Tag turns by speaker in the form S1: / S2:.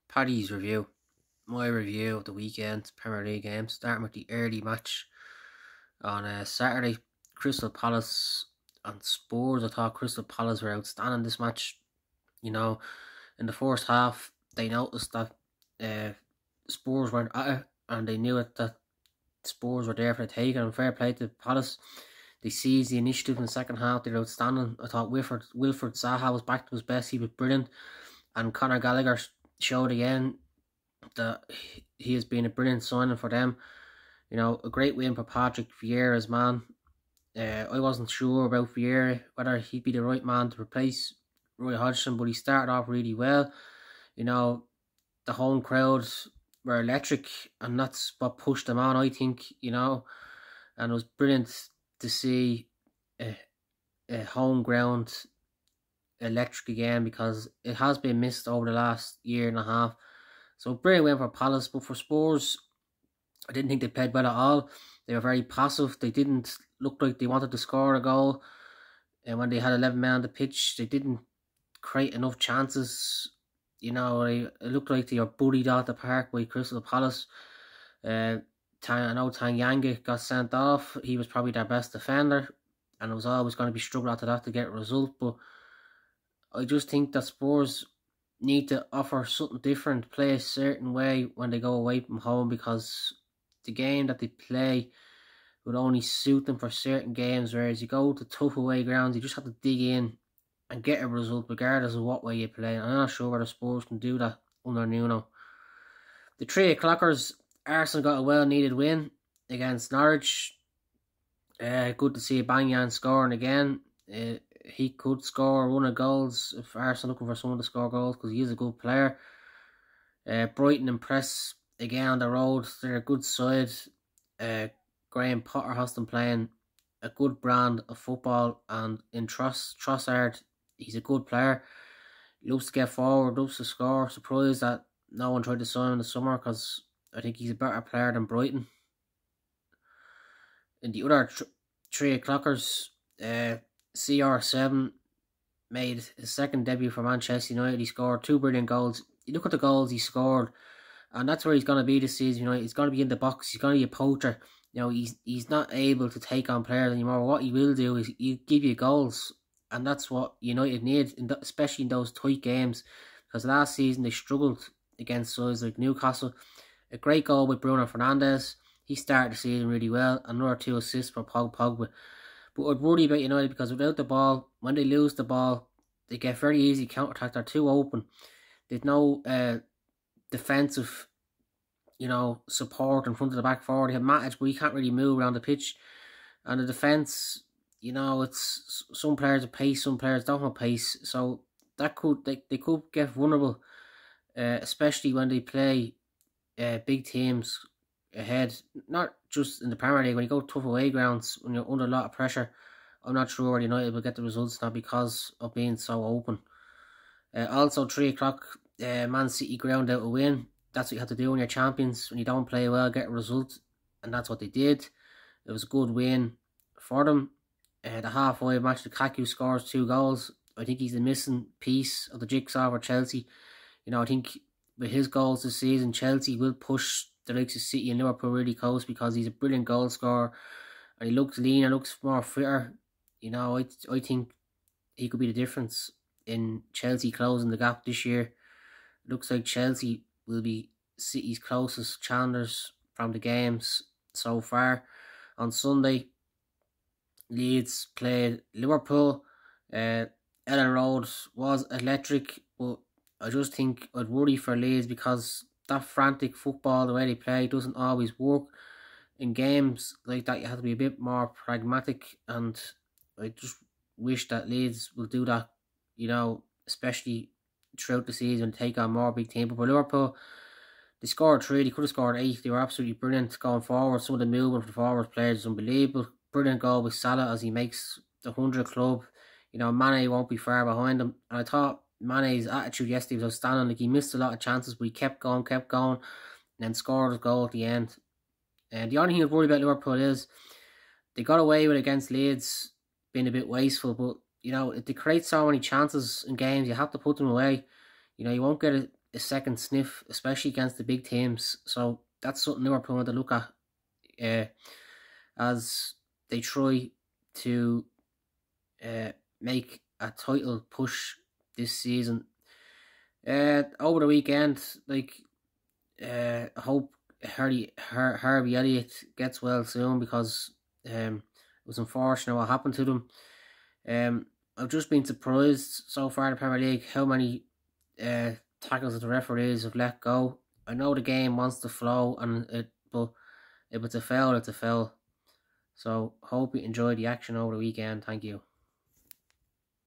S1: Paddy's review. My review of the weekend Premier League game, starting with the early match on Saturday. Crystal Palace and Spurs. I thought Crystal Palace were outstanding this match. You know, in the first half, they noticed that uh, Spurs weren't at it, and they knew it that Spurs were there for the taking. And fair play to Palace. They seized the initiative in the second half. They were outstanding. I thought Wilfred Zaha was back to his best. He was brilliant. And Conor Gallagher showed again that he has been a brilliant signing for them. You know, a great win for Patrick Vieira's man. I wasn't sure about Vieira, whether he'd be the right man to replace Roy Hodgson, but he started off really well. You know, the home crowd were electric, and that's what pushed them on, I think, and it was brilliant to see a home ground electric again, because it has been missed over the last year and a half. So brilliant win for Palace, but for Spurs, I didn't think they played well at all. They were very passive. They didn't look like they wanted to score a goal. And when they had 11 men on the pitch, they didn't create enough chances. You know, it looked like they were bullied out the park by Crystal Palace. I know Tanyanga got sent off. He was probably their best defender, and it was always going to be struggling after that to get a result. But I just think that Spurs need to offer something different, play a certain way when they go away from home, because the game that they play would only suit them for certain games, whereas you go to tough away grounds, you just have to dig in and get a result regardless of what way you play. And I'm not sure whether Spurs can do that under Nuno. The 3 o'clockers, Arsenal got a well-needed win against Norwich. Good to see Banyan scoring again. He could score one of goals if Arsenal looking for someone to score goals, because he is a good player. Brighton impress again on the road. They're a good side. Graham Potter has them playing a good brand of football, and in Trossard, he's a good player. He loves to get forward, loves to score. Surprised that no one tried to sign him in the summer, because I think he's a better player than Brighton. In the other 3 o'clockers, CR7 made his second debut for Manchester United. He scored 2 brilliant goals. You look at the goals he scored, and that's where he's going to be this season. He's going to be in the box. He's going to be a poacher. He's not able to take on players anymore. What he will do is he'll give you goals, and that's what United need, especially in those tight games, because last season they struggled against sides like Newcastle. A great goal with Bruno Fernandes. He started the season really well. Another 2 assists for Pogba. But I'd worry about United, because without the ball, when they lose the ball, they get very easy counter-attack. They're too open. There's no defensive, support in front of the back forward. They have Matic, but he can't really move around the pitch. And the defence, it's some players have pace, some players don't have pace. So that they could get vulnerable, especially when they play big teams ahead. Not just in the Premier League, when you go tough away grounds, when you're under a lot of pressure. I'm not sure United will get the results now because of being so open. Also, 3 o'clock, Man City ground out a win. That's what you have to do when you're champions. When you don't play well, get a result. And that's what they did. It was a good win for them. The halfway match, Lukaku scores 2 goals. I think he's the missing piece of the jigsaw for Chelsea. I think with his goals this season, Chelsea will push the likes of City and Liverpool really close, because he's a brilliant goal scorer. And he looks leaner, looks more fitter. I think he could be the difference in Chelsea closing the gap this year. It looks like Chelsea will be City's closest challengers from the games so far. On Sunday, Leeds played Liverpool. Ellen Road was electric, but I just think I'd worry for Leeds, because that frantic football, the way they play, doesn't always work. In games like that, you have to be a bit more pragmatic, and I just wish that Leeds will do that, especially throughout the season, take on more big teams. But for Liverpool, they scored 3, they could have scored 8. They were absolutely brilliant going forward. Some of the movement for the forward players is unbelievable. Brilliant goal with Salah as he makes the 100 club. Mane won't be far behind him. And I thought Mane's attitude yesterday was outstanding. Like, he missed a lot of chances, but he kept going, and then scored his goal at the end. And the only thing I'd worry about Liverpool is they got away with it against Leeds, being a bit wasteful. But, if they create so many chances in games, you have to put them away. You won't get a second sniff, especially against the big teams. So that's something Liverpool want to look at as they try to make a title push this season. Over the weekend, I hope Harvey Elliott gets well soon, because it was unfortunate what happened to them. I've just been surprised so far in the Premier League how many tackles that the referees have let go. I know the game wants to flow, but if it's a foul, it's a foul. So hope you enjoyed the action over the weekend. Thank you.